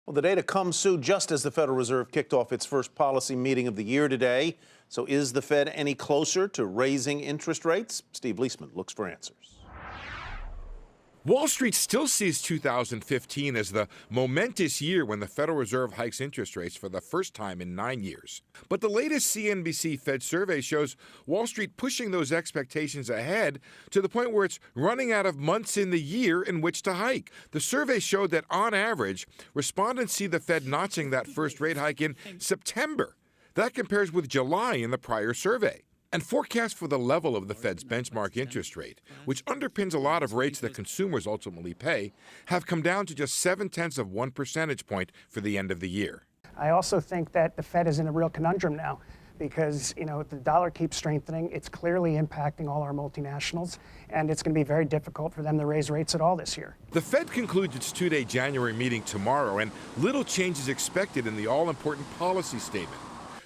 Well, the data comes, Sue, just as the Federal Reserve kicked off its first policy meeting of the year today. So is the Fed any closer to raising interest rates? Steve Liesman looks for answers. Wall Street still sees 2015 as the momentous year when the Federal Reserve hikes interest rates for the first time in 9 years. But the latest CNBC Fed survey shows Wall Street pushing those expectations ahead to the point where it's running out of months in the year in which to hike. The survey showed that on average, respondents see the Fed notching that first rate hike in September. That compares with July in the prior survey. And forecasts for the level of the Fed's benchmark interest rate, which underpins a lot of rates that consumers ultimately pay, have come down to just 0.7 of 1 percentage point for the end of the year. I also think that the Fed is in a real conundrum now because, the dollar keeps strengthening. It's clearly impacting all our multinationals, and it's going to be very difficult for them to raise rates at all this year. The Fed concludes its two-day January meeting tomorrow, and little change is expected in the all-important policy statement.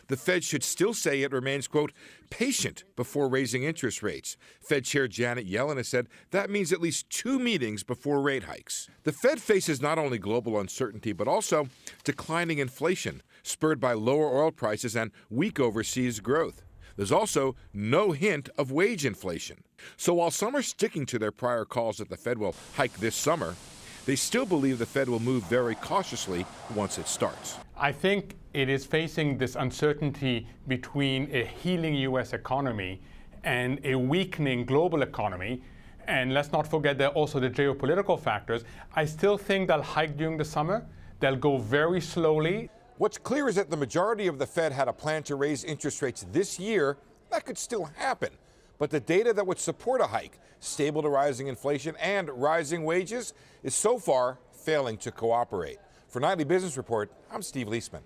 The Fed should still say it remains, quote, patient before raising interest rates. Fed Chair Janet Yellen has said that means at least 2 meetings before rate hikes. The Fed faces not only global uncertainty, but also declining inflation, spurred by lower oil prices and weak overseas growth. There's also no hint of wage inflation. So while some are sticking to their prior calls that the Fed will hike this summer, they still believe the Fed will move very cautiously once it starts. I think it is facing this uncertainty between a healing U.S. economy and a weakening global economy. And let's not forget there are also the geopolitical factors. I still think they'll hike during the summer. They'll go very slowly. What's clear is that the majority of the Fed had a plan to raise interest rates this year. That could still happen. But the data that would support a hike, stable to rising inflation and rising wages, is so far failing to cooperate. For Nightly Business Report, I'm Steve Liesman.